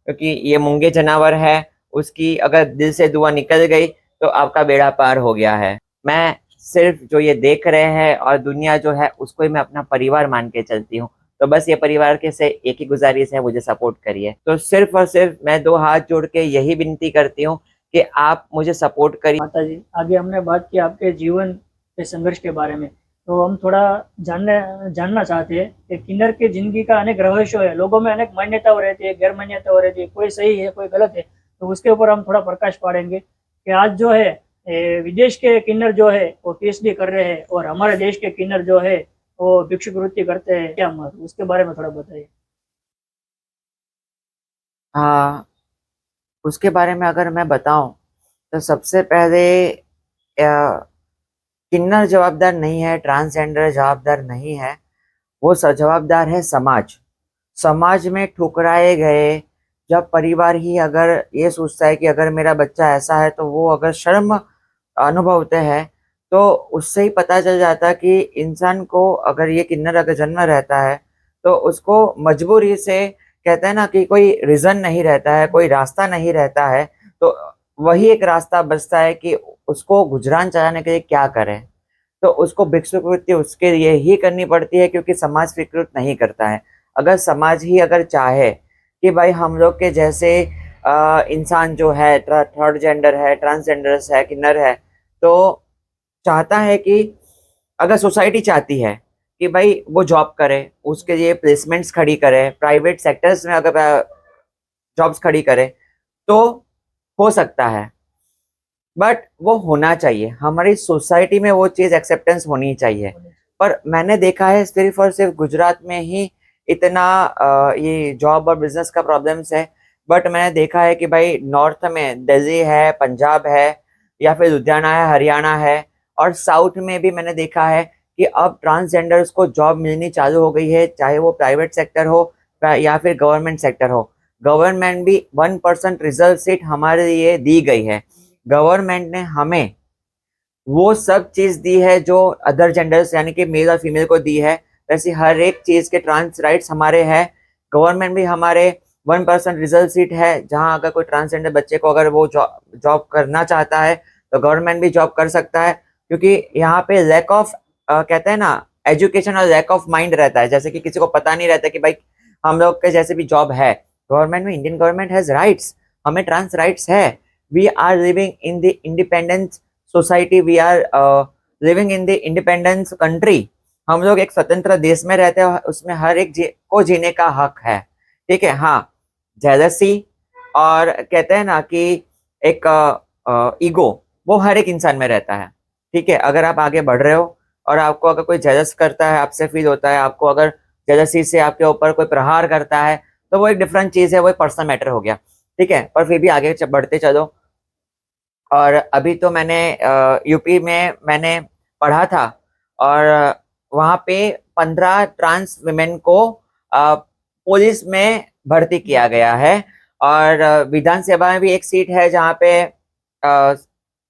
क्योंकि ये मूंगे जानवर है, उसकी अगर दिल से दुआ निकल गई तो आपका बेड़ा पार हो गया है। मैं सिर्फ जो ये देख रहे हैं और दुनिया जो है उसको ही मैं अपना परिवार मान के चलती हूँ। तो बस ये परिवार के से एक ही गुजारिश है, मुझे सपोर्ट करिए। तो सिर्फ और सिर्फ मैं दो हाथ जोड़ के यही विनती करती हूँ कि आप मुझे सपोर्ट करिए। माता जी, आगे हमने बात की आपके जीवन के संघर्ष के बारे में, तो हम थोड़ा जानने जानना चाहते हैं कि किन्नर की ज़िंदगी का अनेक रहस्य है, लोगों में अनेक मान्यताओं रहती है, गैर मान्यताओं रहती है, कोई सही है, कोई गलत है, तो उसके ऊपर हम थोड़ा प्रकाश पाड़ेंगे कि आज जो है विदेश के किन्नर जो है वो पीएचडी कर रहे हैं और हमारे देश के किन्नर जो है वो भिक्षुवृत्ति करते हैं, क्या महत्व उसके बारे में थोड़ा बताइए। हाँ, उसके बारे में अगर मैं बताऊं तो सबसे पहले किन्नर जवाबदार नहीं है, ट्रांसजेंडर जवाबदार नहीं है, वो जवाबदार है समाज। समाज में ठुकराए गए, जब परिवार ही अगर ये सोचता है कि अगर मेरा बच्चा ऐसा है तो वो अगर शर्म अनुभवते हैं, तो उससे ही पता चल जाता है कि इंसान को अगर ये किन्नर अगर जन्म रहता है तो उसको मजबूरी से, कहते हैं ना कि कोई रीज़न नहीं रहता है, कोई रास्ता नहीं रहता है, तो वही एक रास्ता बचता है कि उसको गुजरान चलाने के लिए क्या करें। तो उसको भिक्षुवृत्ति उसके लिए ही करनी पड़ती है क्योंकि समाज स्वीकृत नहीं करता है। अगर समाज ही अगर चाहे कि भाई हम लोग के जैसे इंसान जो है, थर्ड जेंडर है, ट्रांसजेंडर्स है, किन्नर है, तो चाहता है कि अगर सोसाइटी चाहती है कि भाई वो जॉब करे, उसके लिए प्लेसमेंट्स खड़ी करे, प्राइवेट सेक्टर्स में अगर जॉब्स खड़ी करे, तो हो सकता है। बट वो होना चाहिए, हमारी सोसाइटी में वो चीज़ एक्सेप्टेंस होनी चाहिए। पर मैंने देखा है सिर्फ और सिर्फ गुजरात में ही इतना ये जॉब और बिजनेस का प्रॉब्लम्स है। बट मैंने देखा है कि भाई नॉर्थ में दिल्ली है, पंजाब है, या फिर लुधियाना है, हरियाणा है, और साउथ में भी मैंने देखा है कि अब ट्रांसजेंडर्स को जॉब मिलनी चालू हो गई है, चाहे वो प्राइवेट सेक्टर हो या फिर गवर्नमेंट सेक्टर हो। गवर्नमेंट भी 1% रिजर्व सीट हमारे लिए दी गई है। गवर्नमेंट ने हमें वो सब चीज़ दी है जो अदर जेंडर्स यानी कि मेल और फीमेल को दी है, वैसे हर एक चीज़ के ट्रांस राइट्स हमारे हैं। गवर्नमेंट भी हमारे 1% रिजर्व सीट है, जहाँ अगर कोई ट्रांसजेंडर बच्चे को अगर वो जॉब जॉब करना चाहता है तो गवर्नमेंट भी जॉब कर सकता है। क्योंकि यहाँ पे लैक ऑफ, कहते हैं ना, एजुकेशन और लैक ऑफ माइंड रहता है, जैसे कि किसी को पता नहीं रहता कि भाई हम लोग के जैसे भी जॉब है। गवर्नमेंट में इंडियन गवर्नमेंट हैज़ राइट्स, हमें ट्रांस राइट्स है। We are living in the independence society, we are living in the independence country. हम लोग एक स्वतंत्र देश में रहते हैं, उसमें हर एक को जीने का हक है। ठीक है, हाँ, जेलसी और कहते हैं ना कि एक ईगो, वो हर एक इंसान में रहता है। ठीक है, अगर आप आगे बढ़ रहे हो और आपको अगर कोई जेलस करता है, आपसे फील होता है, आपको अगर जेलसी से आपके ऊपर कोई प्रहार करता है, तो वो एक डिफरेंट चीज़ है, वो एक पर्सनल मैटर हो गया। ठीक है, पर फिर भी आगे बढ़ते चलो। और अभी तो मैंने यूपी में मैंने पढ़ा था, और वहाँ पे 15 ट्रांस विमेन को पुलिस में भर्ती किया गया है। और विधानसभा में भी एक सीट है जहाँ पे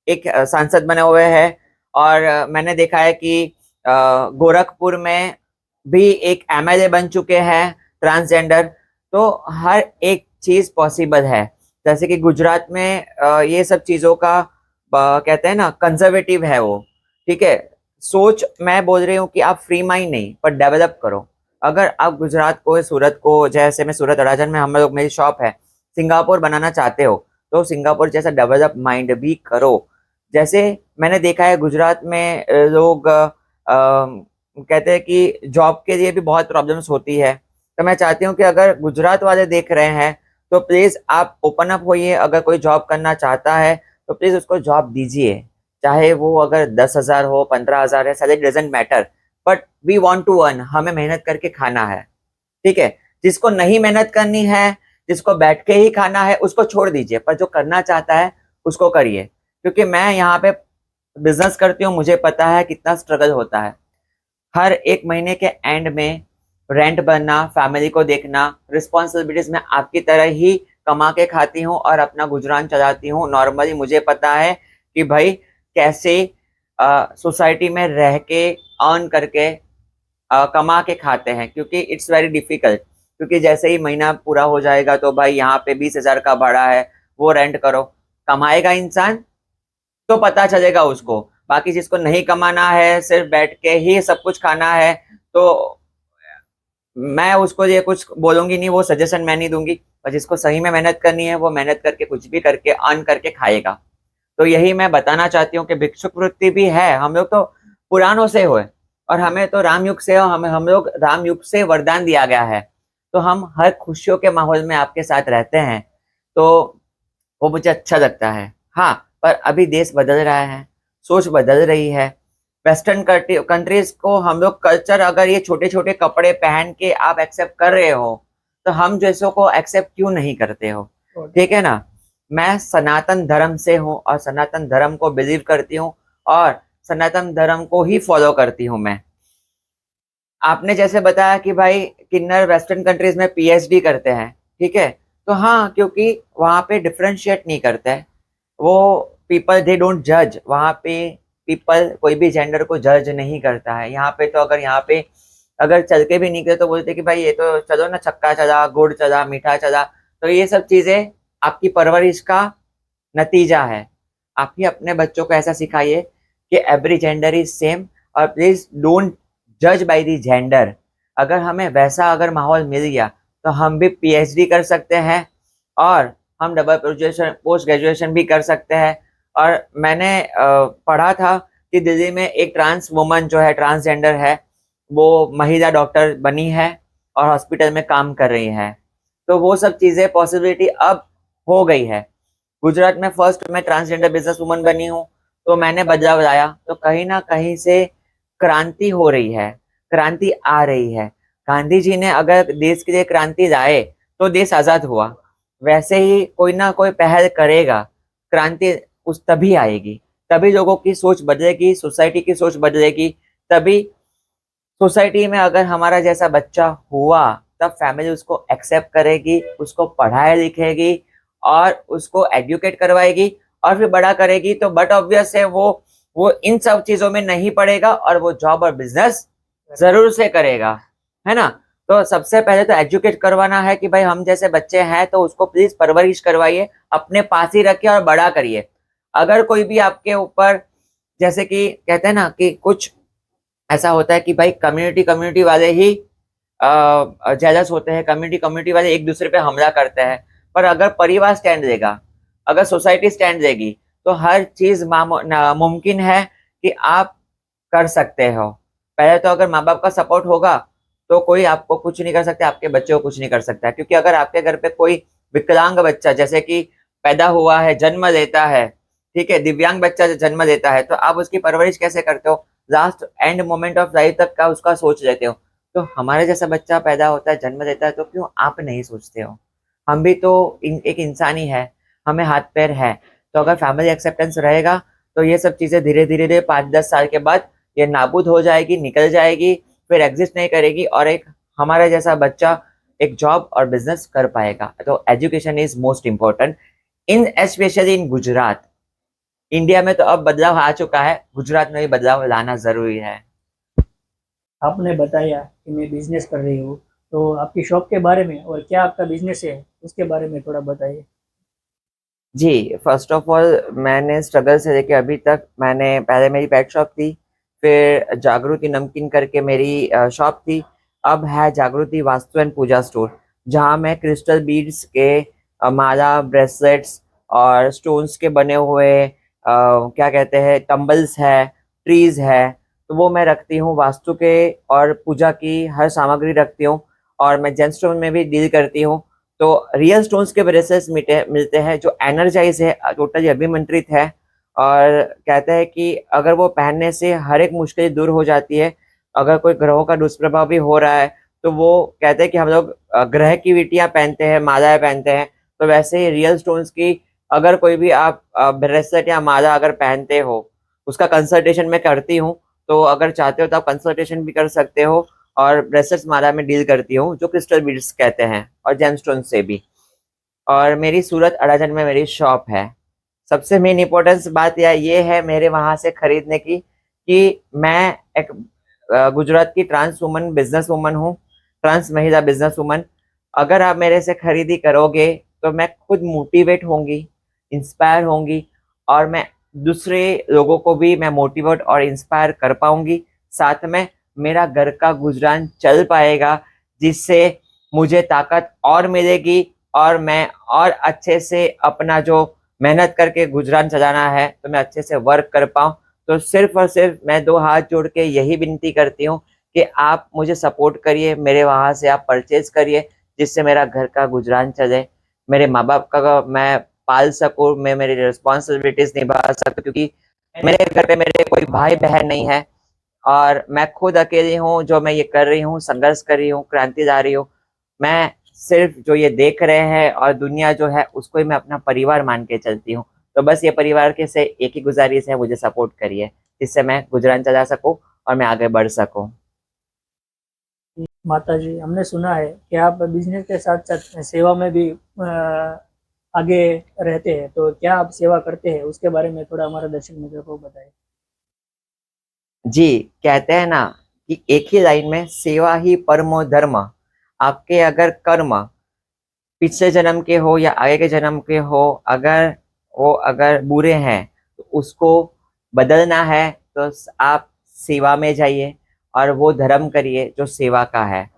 एक सांसद बने हुए हैं। और मैंने देखा है कि गोरखपुर में भी एक एमएलए बन चुके हैं ट्रांसजेंडर। तो हर एक चीज़ पॉसिबल है। जैसे कि गुजरात में ये सब चीज़ों का कहते हैं ना, कंजर्वेटिव है वो। ठीक है, सोच मैं बोल रही हूँ कि आप फ्री माइंड नहीं पर डेवलप करो। अगर आप गुजरात को, सूरत को, जैसे मैं सूरत अड़ाजन में हम लोग, मेरी शॉप है, सिंगापुर बनाना चाहते हो तो सिंगापुर जैसा डेवलप माइंड भी करो। जैसे मैंने देखा है गुजरात में लोग कहते हैं कि जॉब के लिए भी बहुत प्रॉब्लम्स होती है। तो मैं चाहती हूँ कि अगर गुजरात वाले देख रहे हैं तो प्लीज़ आप ओपन अप होइए। अगर कोई जॉब करना चाहता है तो प्लीज़ उसको जॉब दीजिए, चाहे वो अगर 10,000 हो, 15,000 है, salary doesn't matter, but we want to earn, हमें मेहनत करके खाना है। ठीक है, जिसको नहीं मेहनत करनी है, जिसको बैठ के ही खाना है, उसको छोड़ दीजिए, पर जो करना चाहता है उसको करिए। क्योंकि मैं यहाँ पे बिजनेस करती हूँ, मुझे पता है कितना स्ट्रगल होता है। हर एक महीने के एंड में रेंट भरना, फैमिली को देखना, रिस्पॉन्सिबिलिटीज में आपकी तरह ही कमा के खाती हूँ और अपना गुजरान चलाती हूँ। नॉर्मली मुझे पता है कि भाई कैसे सोसाइटी में रह के अर्न करके कमा के खाते हैं, क्योंकि इट्स वेरी डिफिकल्ट। क्योंकि जैसे ही महीना पूरा हो जाएगा तो भाई यहाँ पे 20,000 का भाड़ा है, वो रेंट करो। कमाएगा इंसान तो पता चलेगा उसको। बाकी जिसको नहीं कमाना है, सिर्फ बैठ के ही सब कुछ खाना है, तो मैं उसको ये कुछ बोलूंगी नहीं, वो सजेशन मैं नहीं दूंगी। और जिसको सही में मेहनत करनी है, वो मेहनत करके कुछ भी करके अर्न करके खाएगा। तो यही मैं बताना चाहती हूँ कि भिक्षुक वृत्ति भी है, हम लोग तो पुरानों से हुए, और हमें तो राम युग से, हमें हम लोग राम युग से वरदान दिया गया है। तो हम हर खुशियों के माहौल में आपके साथ रहते हैं, तो वो मुझे अच्छा लगता है। हाँ, पर अभी देश बदल रहा है, सोच बदल रही है। वेस्टर्न कंट्रीज को हम लोग कल्चर, अगर ये छोटे छोटे कपड़े पहन के आप एक्सेप्ट कर रहे हो, तो हम जैसों को एक्सेप्ट क्यों नहीं करते हो? ठीक है ना। मैं सनातन धर्म से हूँ और सनातन धर्म को बिलीव करती हूँ, और सनातन धर्म को ही फॉलो करती हूँ मैं। आपने जैसे बताया कि भाई किन्नर वेस्टर्न कंट्रीज में पीएचडी करते हैं, ठीक है, तो हाँ, क्योंकि वहां पे डिफरेंशिएट नहीं करते हैं वो। पीपल दे डोंट जज वहां पे। पीपल कोई भी जेंडर को जज नहीं करता है यहाँ पे। तो अगर यहाँ पे अगर चल के भी निकले तो बोलते कि भाई ये तो चलो ना, छक्का चला, गुड़ चला, मीठा चला। तो ये सब चीजें आपकी परवरिश का नतीजा है। आप ही अपने बच्चों को ऐसा सिखाइए कि एवरी जेंडर इज सेम, और प्लीज डोंट जज बाय द जेंडर। अगर हमें वैसा अगर माहौल मिल गया तो हम भी पीएचडी कर सकते हैं, और हम डबल ग्रेजुएशन, पोस्ट ग्रेजुएशन भी कर सकते हैं। और मैंने पढ़ा था कि दिल्ली में एक ट्रांस वुमन जो है, ट्रांसजेंडर है, वो महिला डॉक्टर बनी है और हॉस्पिटल में काम कर रही है। तो वो सब चीज़ें पॉसिबिलिटी अब हो गई है। गुजरात में फर्स्ट मैं ट्रांसजेंडर बिजनेस वुमन बनी हूँ, तो मैंने बदलाव लाया। तो कहीं ना कहीं से क्रांति हो रही है, क्रांति आ रही है। गांधी जी ने अगर देश के लिए क्रांति लाए तो देश आजाद हुआ। वैसे ही कोई ना कोई पहल करेगा, क्रांति उस तभी आएगी, तभी लोगों की सोच बदलेगी, सोसाइटी की सोच बदलेगी। तभी सोसाइटी में अगर हमारा जैसा बच्चा हुआ, तब फैमिली उसको एक्सेप्ट करेगी, उसको पढ़ाई लिखेगी और उसको एजुकेट करवाएगी, और फिर बड़ा करेगी। तो बट ऑब्वियस है वो इन सब चीजों में नहीं पड़ेगा, और वो जॉब और बिजनेस जरूर से करेगा, है ना। तो सबसे पहले तो एजुकेट करवाना है कि भाई हम जैसे बच्चे हैं तो उसको प्लीज परवरिश करवाइए, अपने पास ही रखिए और बड़ा करिए। अगर कोई भी आपके ऊपर, जैसे कि कहते हैं ना कि कुछ ऐसा होता है कि भाई कम्युनिटी कम्युनिटी वाले ही जेलस होते हैं, कम्युनिटी कम्युनिटी वाले एक दूसरे पे हमला करते हैं। पर अगर परिवार स्टैंड लेगा, अगर सोसाइटी स्टैंड लेगी, तो हर चीज मुमकिन है कि आप कर सकते हो। पहले तो अगर माँ बाप का सपोर्ट होगा तो कोई आपको कुछ नहीं कर सकता, आपके बच्चे को कुछ नहीं कर सकता। क्योंकि अगर आपके घर पे कोई विकलांग बच्चा जैसे कि पैदा हुआ है, जन्म लेता है, ठीक है, दिव्यांग बच्चा जन्म लेता है, तो आप उसकी परवरिश कैसे करते हो? Last end moment of life तक का उसका सोच लेते हो। तो हमारे जैसा बच्चा पैदा होता है, जन्म लेता है, तो क्यों आप नहीं सोचते हो? हम भी तो एक इंसान ही है, हमें हाथ पैर है। तो अगर फैमिली एक्सेप्टेंस रहेगा तो ये सब चीजें धीरे धीरे धीरे 5-10 साल के बाद ये नाबूद हो जाएगी, निकल जाएगी, फिर एग्जिस्ट नहीं करेगी, और एक हमारे जैसा बच्चा एक जॉब और बिजनेस कर पाएगा। तो education is most important, in specially in Gujarat. India में तो अब बदलाव आ चुका है, गुजरात में भी बदलाव लाना जरूरी है। आपने बताया कि मैं बिजनेस कर रही हूँ, तो आपकी शॉप के बारे में और क्या आपका बिजनेस है उसके बारे में थोड़ा बताइए। जी, फर्स्ट ऑफ ऑल मैंने स्ट्रगल से लेके अभी तक, मैंने पहले मेरी पेट शॉप थी, फिर जागृति नमकीन करके मेरी शॉप थी। अब है जागृति वास्तु एंड पूजा स्टोर, जहाँ मैं क्रिस्टल बीड्स के माला, ब्रेसलेट्स और स्टोन्स के बने हुए क्या कहते हैं, टम्बल्स है, ट्रीज है, तो वो मैं रखती हूँ। वास्तु के और पूजा की हर सामग्री रखती हूँ, और मैं जेम स्टोन में भी डील करती हूँ। तो रियल स्टोन्स के ब्रेसलेट्स मिलते हैं जो एनर्जाइज है, टोटली अभिमंत्रित है, और कहते हैं कि अगर वो पहनने से हर एक मुश्किल दूर हो जाती है। अगर कोई ग्रहों का दुष्प्रभाव भी हो रहा है तो वो कहते हैं कि हम लोग ग्रह की विटियां पहनते हैं, मालाएं पहनते हैं। तो वैसे ही रियल स्टोन्स की अगर कोई भी आप ब्रेसलेट या माला अगर पहनते हो, उसका कंसल्टेशन मैं करती हूँ। तो अगर चाहते हो तो आप कंसल्टेशन भी कर सकते हो। और ब्रेसलेट्स माला में डील करती हूँ, जो क्रिस्टल बीड्स कहते हैं, और जेमस्टोन से भी। और मेरी सूरत अडाजन में मेरी शॉप है। सबसे मेन इम्पोर्टेंस बात यह ये है मेरे वहां से खरीदने की, कि मैं एक गुजरात की ट्रांस वुमन बिजनेस वुमन हूँ, ट्रांस महिला बिजनेस वुमन। अगर आप मेरे से खरीदी करोगे तो मैं खुद मोटिवेट होंगी, इंस्पायर होंगी, और मैं दूसरे लोगों को भी मैं मोटिवेट और इंस्पायर कर पाऊंगी। साथ में मेरा घर का गुजरान चल पाएगा, जिससे मुझे ताकत और मिलेगी और मैं और अच्छे से अपना जो मेहनत करके गुजरान चलाना है तो मैं अच्छे से वर्क कर पाऊँ। तो सिर्फ और सिर्फ मैं दो हाथ जोड़ के यही विनती करती हूँ कि आप मुझे सपोर्ट करिए, मेरे वहाँ से आप परचेज करिए, जिससे मेरा घर का गुजरान चले, मेरे माँ बाप का मैं पाल सकूँ, मैं मेरी रिस्पॉन्सिबिलिटीज निभा सकूँ, क्योंकि मेरे घर पे मेरे कोई भाई बहन नहीं है और मैं खुद अकेली हूँ जो मैं ये कर रही हूँ, संघर्ष कर रही हूँ, क्रांति ला रही हूँ। मैं सिर्फ जो ये देख रहे हैं और दुनिया जो है उसको ही मैं अपना परिवार मान के चलती हूँ। तो बस ये परिवार के से एक ही गुजारिश है, मुझे सपोर्ट करिए, जिससे मैं गुजरान चला सकूँ और मैं आगे बढ़ सकूँ। माता जी, हमने सुना है कि आप बिजनेस के साथ साथ सेवा में भी आगे रहते हैं, तो क्या आप सेवा करते हैं उसके बारे में थोड़ा हमारे दर्शक मित्रों को बताएं। जी, कहते हैं ना कि एक ही लाइन में सेवा ही परमो धर्म। आपके अगर कर्म पिछले जन्म के हो या आगे के जन्म के हो, अगर वो अगर बुरे हैं तो उसको बदलना है तो आप सेवा में जाइए और वो धर्म करिए जो सेवा का है।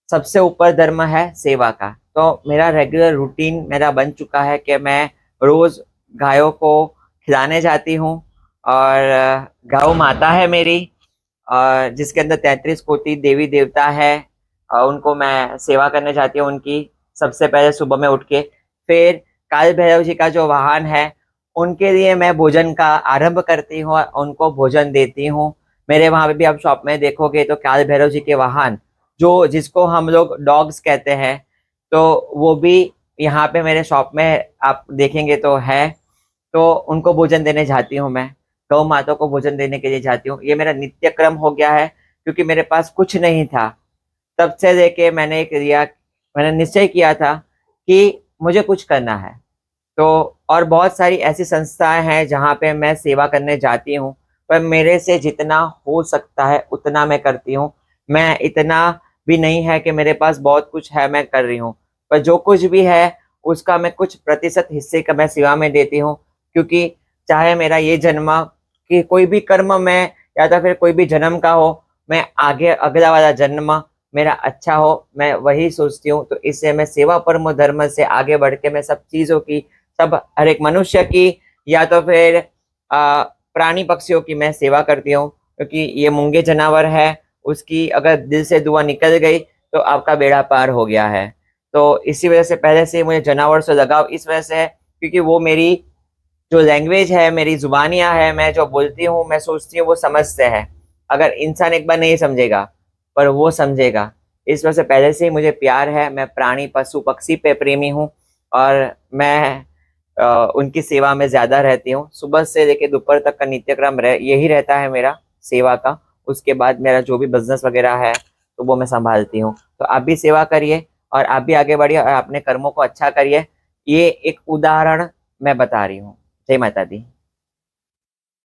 सबसे ऊपर धर्म है सेवा का। तो मेरा रेगुलर रूटीन मेरा बन चुका है कि मैं रोज गायों को खिलाने जाती हूँ, और गौ माता है मेरी, और जिसके अंदर 33 कोटि देवी देवता है, और उनको मैं सेवा करने जाती हूँ उनकी। सबसे पहले सुबह में उठ के फिर काल भैरव जी का जो वाहन है उनके लिए मैं भोजन का आरंभ करती हूँ और उनको भोजन देती हूँ। मेरे वहां पे भी आप शॉप में देखोगे तो काल भैरव जी के वाहन, जो जिसको हम लोग डॉग्स कहते हैं, तो वो भी यहाँ पे मेरे शॉप में आप देखेंगे तो है। तो उनको भोजन देने जाती हूँ मैं, गौ माता को भोजन देने के लिए जाती हूँ। ये मेरा नित्य क्रम हो गया है, क्योंकि मेरे पास कुछ नहीं था। तब से लेके मैंने निश्चय किया था कि मुझे कुछ करना है। तो और बहुत सारी ऐसी संस्थाएं हैं जहाँ पे मैं सेवा करने जाती हूँ, पर मेरे से जितना हो सकता है उतना मैं करती हूँ। मैं इतना भी नहीं है कि मेरे पास बहुत कुछ है मैं कर रही हूँ, पर जो कुछ भी है उसका मैं कुछ प्रतिशत हिस्से का मैं सेवा में देती हूँ। क्योंकि चाहे मेरा ये जन्म कि कोई भी कर्म में या तो फिर कोई भी जन्म का हो, मैं आगे अगला वाला जन्म मेरा अच्छा हो, मैं वही सोचती हूँ। तो इससे मैं सेवा परमो धर्म से आगे बढ़ के मैं सब चीज़ों की, सब हर एक मनुष्य की या तो फिर प्राणी पक्षियों की मैं सेवा करती हूँ। क्योंकि ये मूंगे जानवर है, उसकी अगर दिल से दुआ निकल गई तो आपका बेड़ा पार हो गया है। तो इसी वजह से पहले से मुझे जानवर से लगाव इस वजह से है, क्योंकि वो मेरी जो लैंग्वेज है, मेरी जुबानियाँ है, मैं जो बोलती हूँ, मैं सोचती हूँ, वो समझते हैं। अगर इंसान एक बार नहीं समझेगा पर वो समझेगा। इस वजह से पहले से ही मुझे प्यार है, मैं प्राणी पशु पक्षी पे प्रेमी हूँ, और मैं उनकी सेवा में ज़्यादा रहती हूँ। सुबह से लेकर दोपहर तक का नित्यक्रम यही रहता है मेरा सेवा का। उसके बाद मेरा जो भी बिजनेस वगैरह है तो वो मैं संभालती हूँ। तो आप भी सेवा करिए और आप भी आगे बढ़िए और अपने कर्मों को अच्छा करिए। ये एक उदाहरण मैं बता रही हूँ। जय माता दी।